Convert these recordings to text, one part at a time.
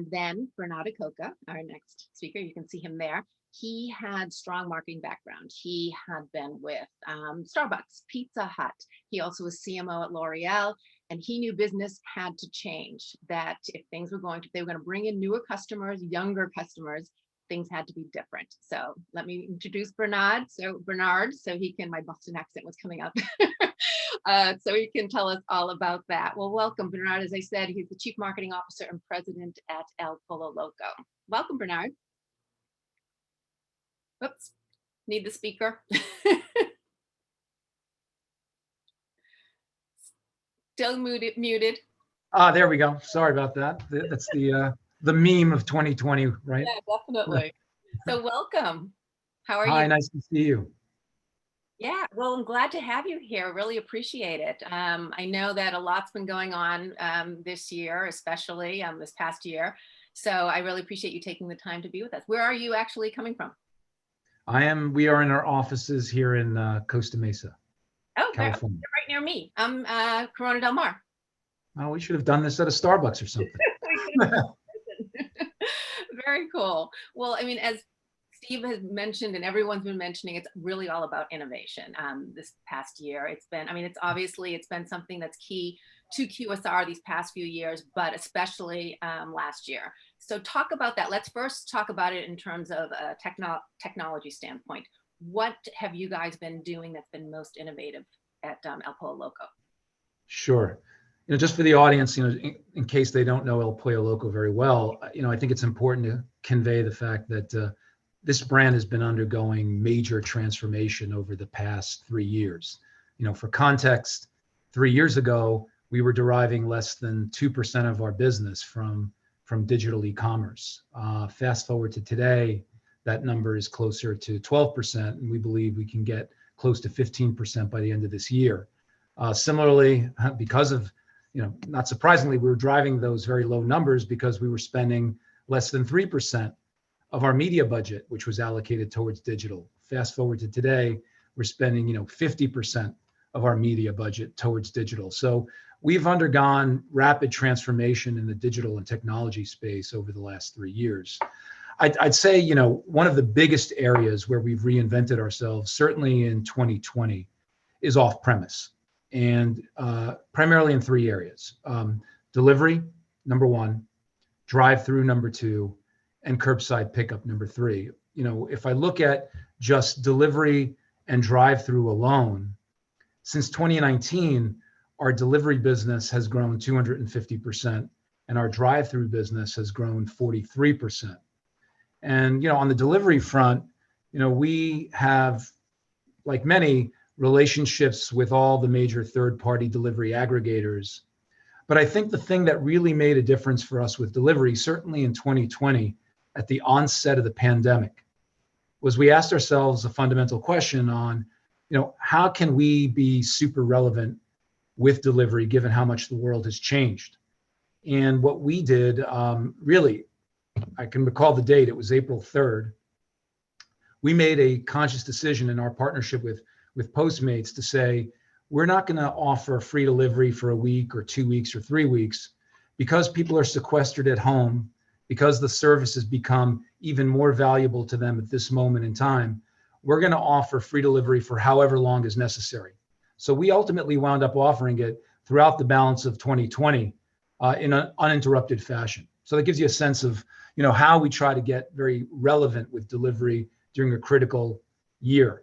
And then Bernard Acoca, our next speaker, you can see him there. He had strong marketing background. He had been with Starbucks, Pizza Hut. He also was CMO at L'Oreal, and he knew business had to change, that if things were going to, they were going to bring in newer customers, younger customers, things had to be different. So let me introduce Bernard. So he can, my Boston accent was coming out. So he can tell us all about that. Well, welcome, Bernard. As I said, he's the Chief Marketing Officer and President at El Pollo Loco. Welcome, Bernard. Oops, need the speaker. Still muted. Ah, there we go. Sorry about that. That's the meme of 2020, right? Yeah, definitely. So welcome. How are you? Hi, nice to see you. Yeah, well, I'm glad to have you here. Really appreciate it. I know that a lot's been going on this year, especially this past year. So I really appreciate you taking the time to be with us. Where are you actually coming from? We are in our offices here in Costa Mesa, California. Right near me. I'm Corona Del Mar. Oh, we should have done this at a Starbucks or something. Very cool. Well, I mean, as Steve has mentioned and everyone's been mentioning, it's really all about innovation this past year. It's been something that's key to QSR these past few years, but especially last year. So talk about that. Let's first talk about it in terms of a technology standpoint. What have you guys been doing that's been most innovative at El Pollo Loco? Sure. Just for the audience, in case they don't know El Pollo Loco very well, I think it's important to convey the fact that this brand has been undergoing major transformation over the past 3 years. For context, 3 years ago, we were deriving less than 2% of our business from digital e-commerce. Fast forward to today, that number is closer to 12%, and we believe we can get close to 15% by the end of this year. Similarly, because of, not surprisingly, we were driving those very low numbers because we were spending less than 3% of our media budget, which was allocated towards digital. Fast forward to today, we're spending 50% of our media budget towards digital. So we've undergone rapid transformation in the digital and technology space over the last 3 years. I'd say, one of the biggest areas where we've reinvented ourselves, certainly in 2020, is off-premise, and primarily in 3 areas. Delivery, number 1, drive-through, number 2, and curbside pickup, number 3. If I look at just delivery and drive-through alone, since 2019, our delivery business has grown 250%, and our drive-through business has grown 43%. And on the delivery front, we have, like many, relationships with all the major third-party delivery aggregators. But I think the thing that really made a difference for us with delivery, certainly in 2020, at the onset of the pandemic, was we asked ourselves a fundamental question on, how can we be super relevant with delivery given how much the world has changed? And what we did, really, I can recall the date, it was April 3rd. We made a conscious decision in our partnership with Postmates to say, we're not going to offer free delivery for a week or 2 weeks or 3 weeks because people are sequestered at home, because the service has become even more valuable to them at this moment in time. We're going to offer free delivery for however long is necessary. So we ultimately wound up offering it throughout the balance of 2020 in an uninterrupted fashion. So that gives you a sense of how we try to get very relevant with delivery during a critical year.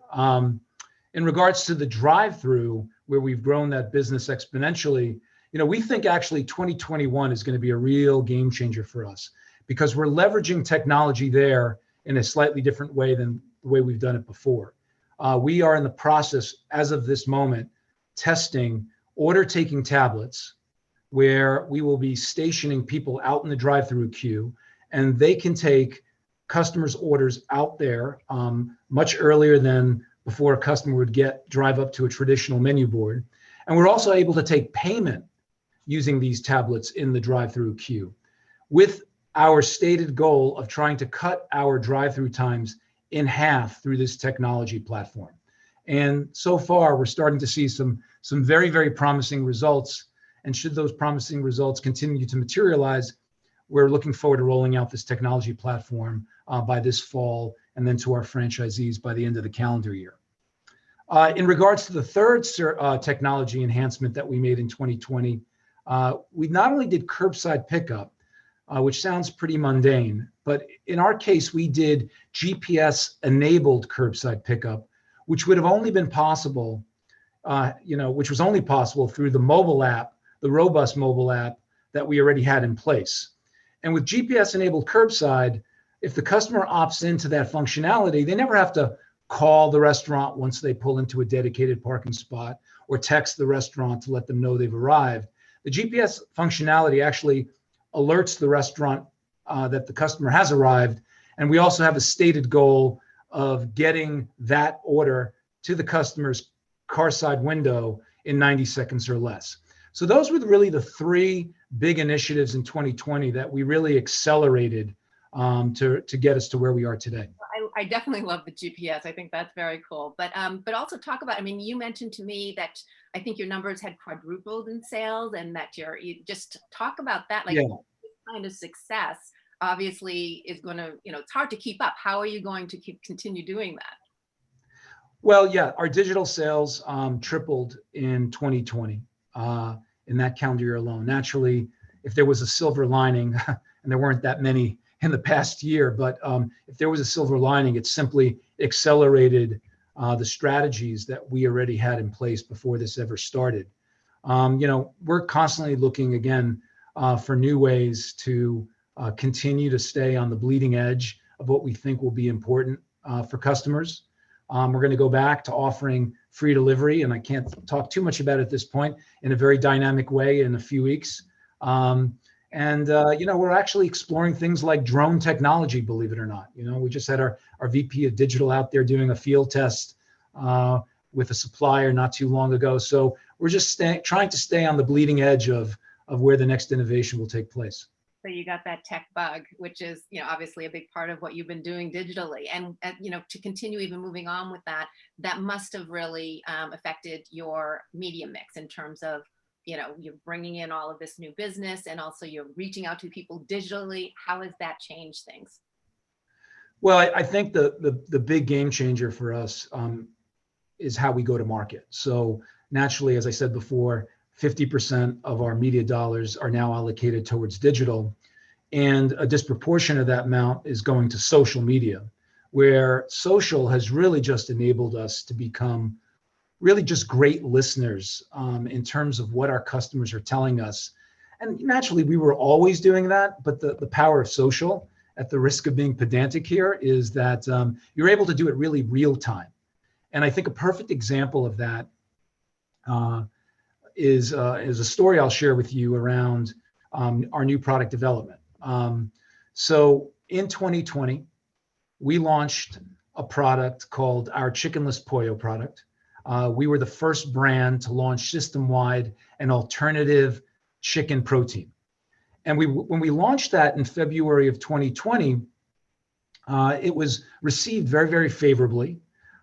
In regards to the drive-through, where we've grown that business exponentially, we think actually 2021 is going to be a real game changer for us because we're leveraging technology there in a slightly different way than the way we've done it before. We are in the process, as of this moment, testing order-taking tablets where we will be stationing people out in the drive-through queue, and they can take customers' orders out there much earlier than before a customer would drive up to a traditional menu board. And we're also able to take payment using these tablets in the drive-through queue, with our stated goal of trying to cut our drive-through times in half through this technology platform. And so far, we're starting to see some very, very promising results. And should those promising results continue to materialize, we're looking forward to rolling out this technology platform by this fall, and then to our franchisees by the end of the calendar year. In regards to the third technology enhancement that we made in 2020, we not only did curbside pickup, which sounds pretty mundane, but in our case, we did GPS-enabled curbside pickup, which would have only been possible, which was only possible through the mobile app, the robust mobile app that we already had in place. And with GPS-enabled curbside, if the customer opts into that functionality, they never have to call the restaurant once they pull into a dedicated parking spot or text the restaurant to let them know they've arrived. The GPS functionality actually alerts the restaurant that the customer has arrived. And we also have a stated goal of getting that order to the customer's car side window in 90 seconds or less. So those were really the three big initiatives in 2020 that we really accelerated to get us to where we are today. I definitely love the GPS. I think that's very cool. But also talk about, I mean, you mentioned to me that I think your numbers had quadrupled in sales, and that you just talk about that, like, this kind of success obviously is going to, it's hard to keep up. How are you going to continue doing that? Well, yeah, our digital sales tripled in 2020 in that calendar year alone. Naturally, if there was a silver lining, and there weren't that many in the past year, but if there was a silver lining, it simply accelerated the strategies that we already had in place before this ever started. We're constantly looking again for new ways to continue to stay on the bleeding edge of what we think will be important for customers. We're going to go back to offering free delivery, and I can't talk too much about it at this point, in a very dynamic way in a few weeks. We're actually exploring things like drone technology, believe it or not. We just had our VP of digital out there doing a field test with a supplier not too long ago. So we're just trying to stay on the bleeding edge of where the next innovation will take place. So you got that tech bug, which is, obviously a big part of what you've been doing digitally, and to continue even moving on with that must have really affected your media mix in terms of, you're bringing in all of this new business, and also you're reaching out to people digitally. How has that changed things? Well, I think the big game changer for us is how we go to market. So naturally, as I said before, 50% of our media dollars are now allocated towards digital, and a disproportionate of that amount is going to social media, where social has really just enabled us to become really just great listeners in terms of what our customers are telling us. And naturally, we were always doing that, but the power of social, at the risk of being pedantic here, is that you're able to do it really real time. And I think a perfect example of that is a story I'll share with you around our new product development. So in 2020, we launched a product called our Chickenless Pollo product. We were the first brand to launch system-wide an alternative chicken protein. And when we launched that in February of 2020, it was received very, very favorably.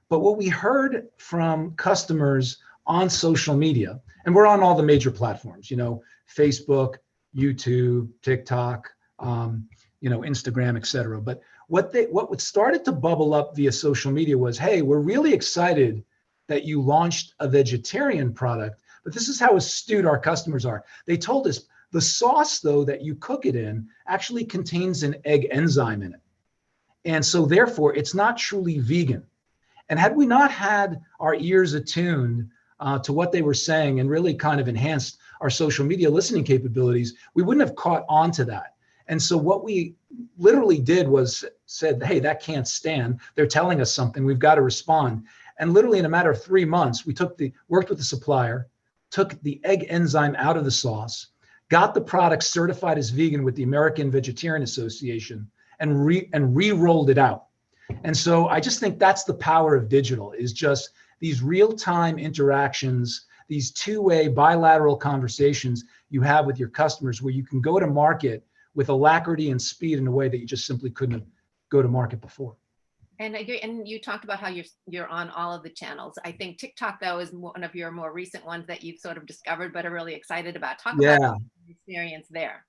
But what we heard from customers on social media, and we're on all the major platforms, Facebook, YouTube, TikTok, Instagram, et cetera. But what started to bubble up via social media was, hey, we're really excited that you launched a vegetarian product, but this is how astute our customers are. They told us the sauce, though, that you cook it in actually contains an egg enzyme in it. And so therefore, it's not truly vegan. And had we not had our ears attuned to what they were saying and really kind of enhanced our social media listening capabilities, we wouldn't have caught on to that. And so what we literally did was said, hey, that can't stand. They're telling us something. We've got to respond. And literally in a matter of 3 months, we worked with the supplier, took the egg enzyme out of the sauce, got the product certified as vegan with the American Vegetarian Association, and re-rolled it out. And so I just think that's the power of digital, is just these real-time interactions, these two-way bilateral conversations you have with your customers, where you can go to market with alacrity and speed in a way that you just simply couldn't go to market before. And I agree. And you talked about how you're on all of the channels. I think TikTok, though, is one of your more recent ones that you've sort of discovered but are really excited about. Talk about the experience there.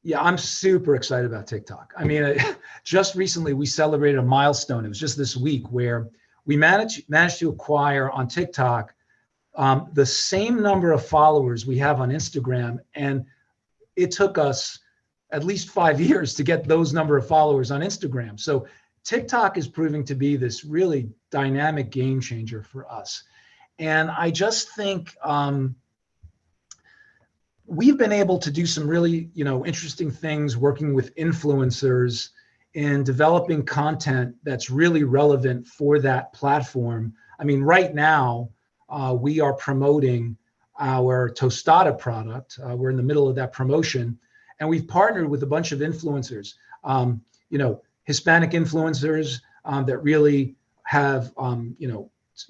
Yeah, I'm super excited about TikTok. I mean, just recently we celebrated a milestone. It was just this week where we managed to acquire on TikTok the same number of followers we have on Instagram, and it took us at least 5 years to get those number of followers on Instagram. So TikTok is proving to be this really dynamic game changer for us. And I just think we've been able to do some really, interesting things working with influencers and developing content that's really relevant for that platform. I mean, right now, we are promoting our tostada product. We're in the middle of that promotion, and we've partnered with a bunch of influencers, Hispanic influencers that really have,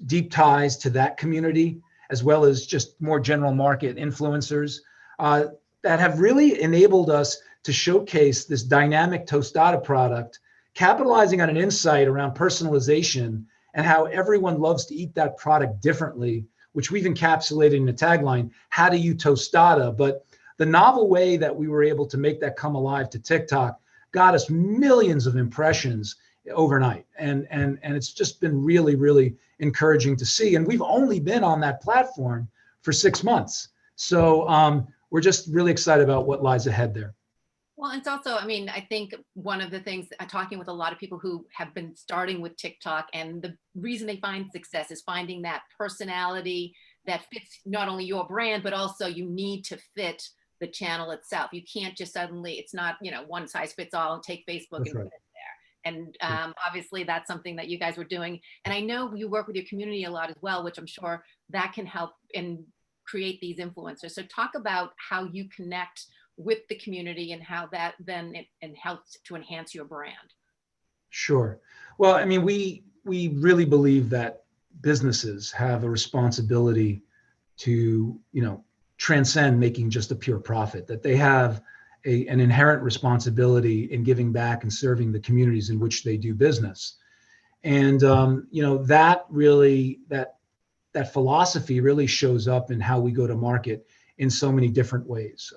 deep ties to that community, as well as just more general market influencers that have really enabled us to showcase this dynamic tostada product, capitalizing on an insight around personalization and how everyone loves to eat that product differently, which we've encapsulated in the tagline, "How do you tostada?" But the novel way that we were able to make that come alive to TikTok got us millions of impressions overnight. And it's just been really, really encouraging to see. And we've only been on that platform for 6 months. So we're just really excited about what lies ahead there. Well, it's also, I mean, I think one of the things, talking with a lot of people who have been starting with TikTok, and the reason they find success is finding that personality that fits not only your brand, but also you need to fit the channel itself. You can't just suddenly, it's not, one size fits all, and take Facebook That's and right. put it there. And obviously that's something that you guys were doing. And I know you work with your community a lot as well, which I'm sure that can help in create these influencers. So talk about how you connect with the community and how that then it helps to enhance your brand. Sure. Well, I mean, we really believe that businesses have a responsibility to, transcend making just a pure profit, that they have an inherent responsibility in giving back and serving the communities in which they do business. And, that really, that philosophy really shows up in how we go to market in so many different ways.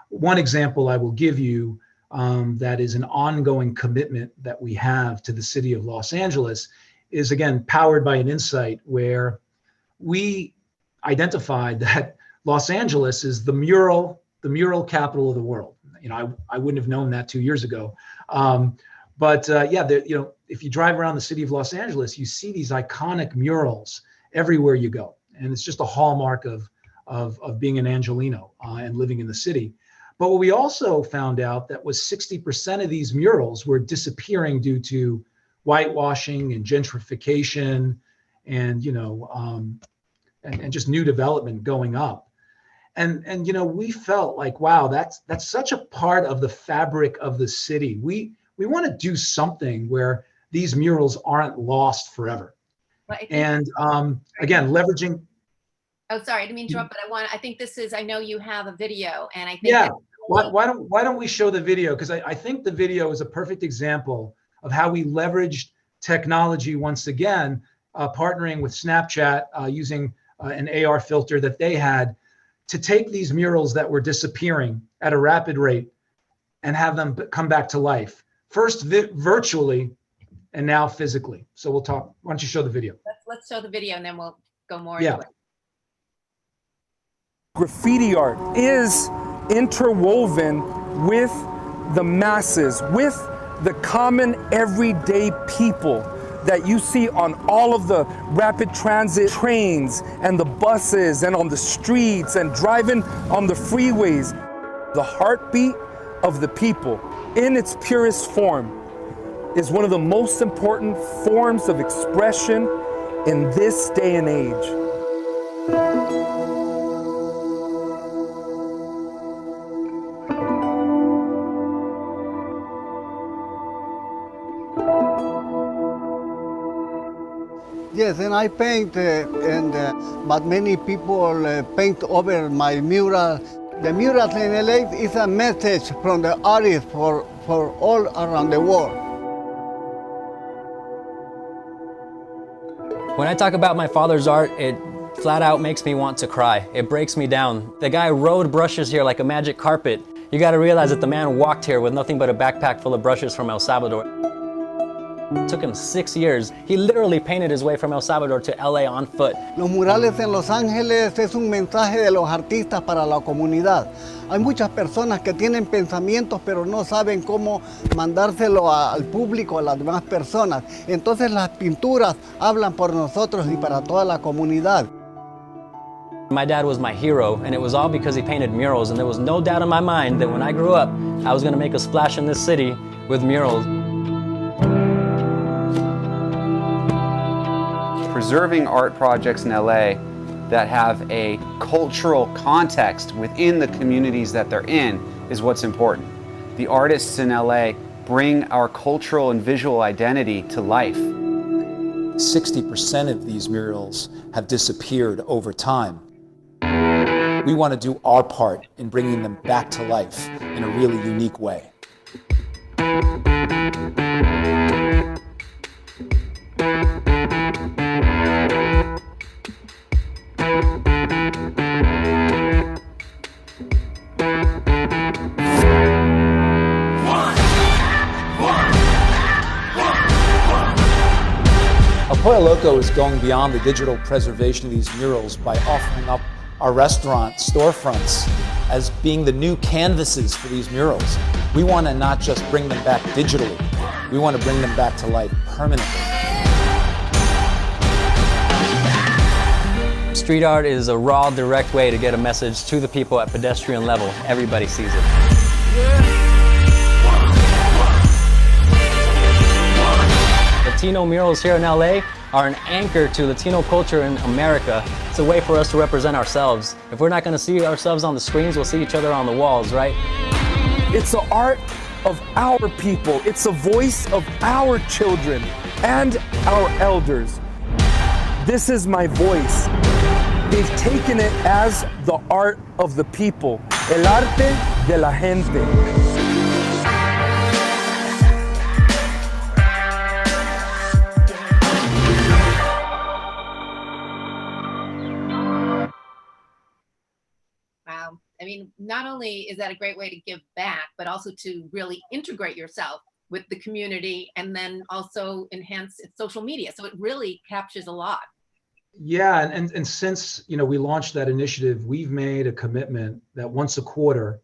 One example I will give you that is an ongoing commitment that we have to the city of Los Angeles is, again, powered by an insight where we identified that Los Angeles is the mural capital of the world. I wouldn't have known that 2 years ago. If you drive around the city of Los Angeles, you see these iconic murals everywhere you go. And it's just a hallmark of being an Angelino and living in the city. But what we also found out that was 60% of these murals were disappearing due to whitewashing and gentrification and, and just new development going up. And we felt like, wow, that's such a part of the fabric of the city. We want to do something where these murals aren't lost forever. And again, leveraging. Oh, sorry, I didn't mean to interrupt, but I think this is, I know you have a video, and I think. Yeah, why don't we show the video? Because I think the video is a perfect example of how we leveraged technology once again, partnering with Snapchat, using an AR filter that they had to take these murals that were disappearing at a rapid rate and have them come back to life. First virtually, and now physically. So we'll talk. Why don't you show the video? Let's show the video, and then we'll go more into it. Graffiti art is interwoven with the masses, with the common everyday people that you see on all of the rapid transit trains and the buses and on the streets and driving on the freeways. The heartbeat of the people in its purest form is one of the most important forms of expression in this day and age. Yes, and I paint, but many people paint over my mural. The murals in LA is a message from the artist for all around the world. When I talk about my father's art, it flat out makes me want to cry. It breaks me down. The guy rode brushes here like a magic carpet. You got to realize that the man walked here with nothing but a backpack full of brushes from El Salvador. It took him 6 years. He literally painted his way from El Salvador to LA on foot. Los murales en Los Ángeles es un mensaje de los artistas para la comunidad. Hay muchas personas que tienen pensamientos pero no saben cómo mandárselo al público, a las demás personas. Entonces las pinturas hablan por nosotros y para toda la comunidad. My dad was my hero, and it was all because he painted murals, and there was no doubt in my mind that when I grew up, I was going to make a splash in this city with murals. Preserving art projects in LA that have a cultural context within the communities that they're in is what's important. The artists in LA bring our cultural and visual identity to life. 60% of these murals have disappeared over time. We want to do our part in bringing them back to life in a really unique way. Pollo Loco is going beyond the digital preservation of these murals by offering up our restaurant storefronts as being the new canvases for these murals. We want to not just bring them back digitally, we want to bring them back to life permanently. Street art is a raw, direct way to get a message to the people at pedestrian level. Everybody sees it. Latino murals here in LA are an anchor to Latino culture in America. It's a way for us to represent ourselves. If we're not going to see ourselves on the screens, we'll see each other on the walls, right? It's the art of our people. It's the voice of our children and our elders. This is my voice. They've taken it as the art of the people. El arte de la gente. Wow. I mean, not only is that a great way to give back, but also to really integrate yourself with the community and then also enhance its social media. So it really captures a lot. Yeah, and since we launched that initiative, we've made a commitment that once a quarter,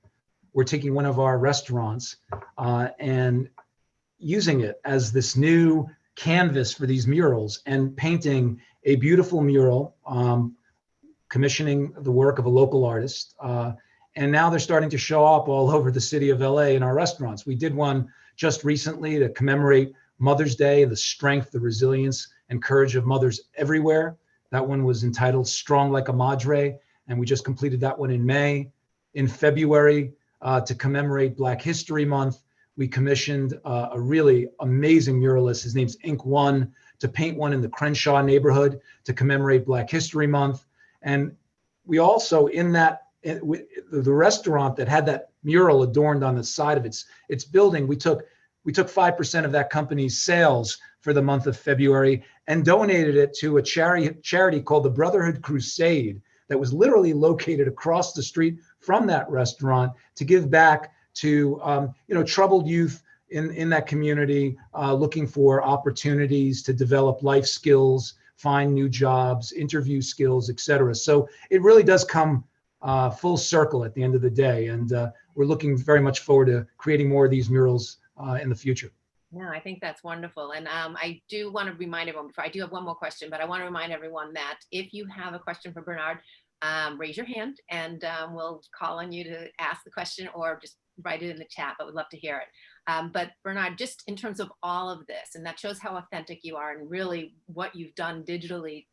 we're taking one of our restaurants and using it as this new canvas for these murals and painting a beautiful mural, commissioning the work of a local artist. And now they're starting to show up all over the city of LA in our restaurants. We did one just recently to commemorate Mother's Day, the strength, the resilience, and courage of mothers everywhere. That one was entitled Strong Like a Madre, and we just completed that one in May. In February, to commemorate Black History Month, we commissioned a really amazing muralist. His name's Ink One, to paint one in the Crenshaw neighborhood to commemorate Black History Month. And we also, in that, the restaurant that had that mural adorned on the side of its building, we took 5% of that company's sales for the month of February and donated it to a charity called the Brotherhood Crusade that was literally located across the street from that restaurant to give back to troubled youth in that community, looking for opportunities to develop life skills, find new jobs, interview skills, etc. So it really does come full circle at the end of the day, and we're looking very much forward to creating more of these murals in the future. No, I think that's wonderful. And I do want to remind everyone, before I do have one more question, but I want to remind everyone that if you have a question for Bernard, raise your hand and we'll call on you to ask the question or just write it in the chat, but we'd love to hear it. But Bernard, just in terms of all of this, and that shows how authentic you are and really what you've done digitally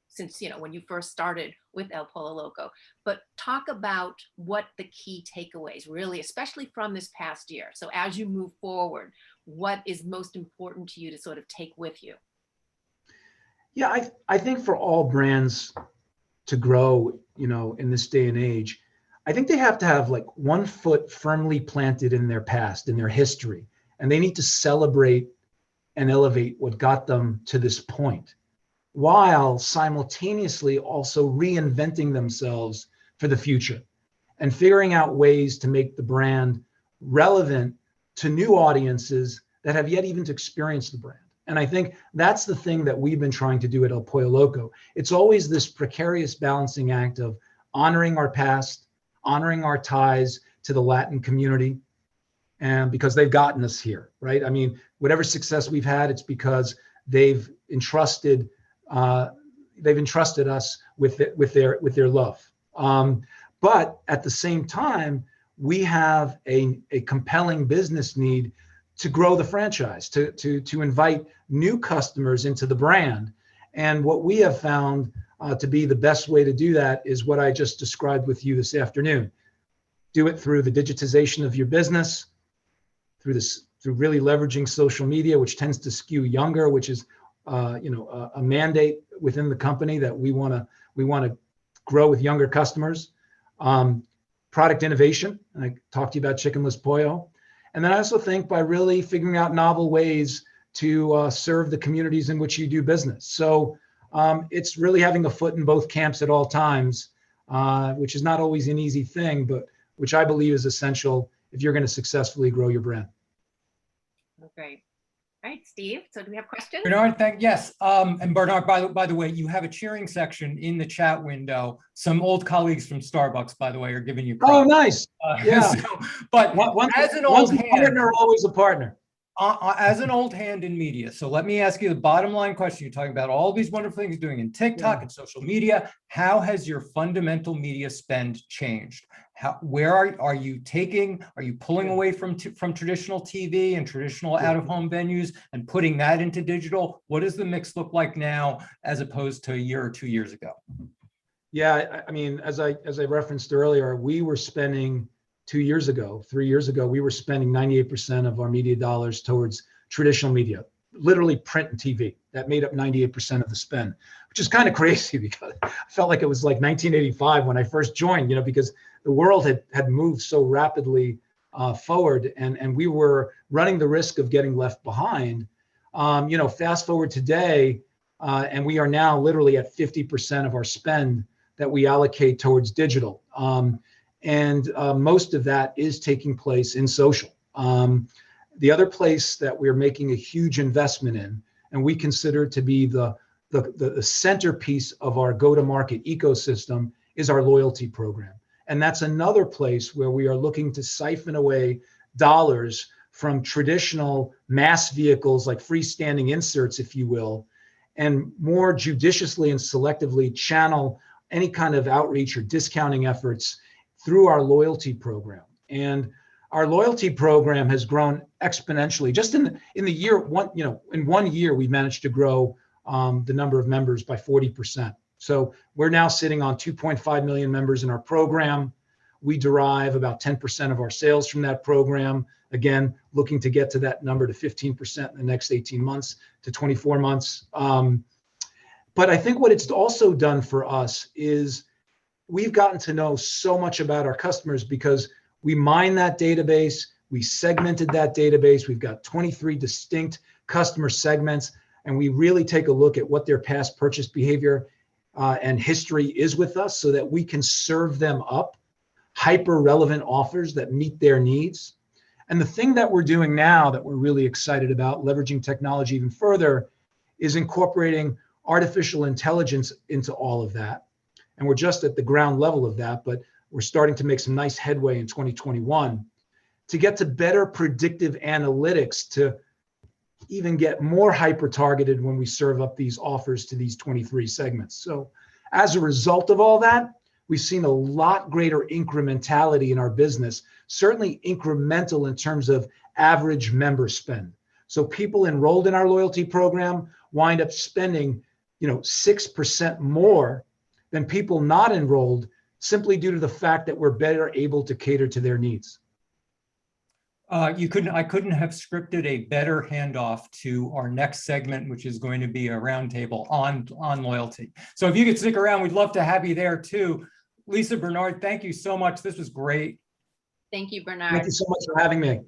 since, when you first started with El Pollo Loco, but talk about what the key takeaways really, especially from this past year. So as you move forward, what is most important to you to sort of take with you? Yeah, I think for all brands to grow, in this day and age, I think they have to have like one foot firmly planted in their past, in their history, and they need to celebrate and elevate what got them to this point, while simultaneously also reinventing themselves for the future. and figuring out ways to make the brand relevant to new audiences that have yet even to experience the brand. And I think that's the thing that we've been trying to do at El Pollo Loco. It's always this precarious balancing act of honoring our past, honoring our ties to the Latin community, and because they've gotten us here, right? I mean, whatever success we've had, it's because they've entrusted us with their love. But at the same time, we have a compelling business need to grow the franchise, to invite new customers into the brand. And what we have found to be the best way to do that is what I just described with you this afternoon. Do it through the digitization of your business, through really leveraging social media, which tends to skew younger, which is a mandate within the company that we want to grow with younger customers. Product innovation, and I talked to you about chickenless pollo. And then I also think by really figuring out novel ways to serve the communities in which you do business. So it's really having a foot in both camps at all times, which is not always an easy thing, but which I believe is essential if you're going to successfully grow your brand. Great. All right, Steve. So do we have questions? Bernard, yes. And Bernard, by the way, you have a cheering section in the chat window. Some old colleagues from Starbucks, by the way, are giving you props. Oh, nice. Yeah. But as an old hand, partner, always a partner. As an old hand in media, so let me ask you the bottom line question. You're talking about all these wonderful things you're doing in TikTok and social media. How has your fundamental media spend changed? Where are you pulling away from traditional TV and traditional out-of-home venues and putting that into digital? What does the mix look like now as opposed to a year or 2 years ago? Yeah, I mean, as I referenced earlier, we were spending 3 years ago, we were spending 98% of our media dollars towards traditional media, literally print and TV. That made up 98% of the spend, which is kind of crazy because I felt like it was like 1985 when I first joined, because the world had moved so rapidly forward, and we were running the risk of getting left behind. Fast forward today, and we are now literally at 50% of our spend that we allocate towards digital. And most of that is taking place in social. The other place that we're making a huge investment in, and we consider to be the centerpiece of our go-to-market ecosystem, is our loyalty program. And that's another place where we are looking to siphon away dollars from traditional mass vehicles like freestanding inserts, if you will, and more judiciously and selectively channel any kind of outreach or discounting efforts through our loyalty program. And our loyalty program has grown exponentially. Just in the year in 1 year, we managed to grow the number of members by 40%. So we're now sitting on 2.5 million members in our program. We derive about 10% of our sales from that program. Again, looking to get to that number to 15% in the next 18 months to 24 months. But I think what it's also done for us is we've gotten to know so much about our customers because we mine that database, we segmented that database, we've got 23 distinct customer segments, and we really take a look at what their past purchase behavior and history is with us so that we can serve them up hyper-relevant offers that meet their needs. And the thing that we're doing now that we're really excited about, leveraging technology even further, is incorporating artificial intelligence into all of that. And we're just at the ground level of that, but we're starting to make some nice headway in 2021 to get to better predictive analytics to even get more hyper-targeted when we serve up these offers to these 23 segments. So as a result of all that, we've seen a lot greater incrementality in our business, certainly incremental in terms of average member spend. So people enrolled in our loyalty program wind up spending 6% more than people not enrolled, simply due to the fact that we're better able to cater to their needs. I couldn't have scripted a better handoff to our next segment, which is going to be a roundtable on loyalty. So if you could stick around, we'd love to have you there too. Lisa, Bernard, thank you so much. This was great. Thank you, Bernard. Thank you so much for having me.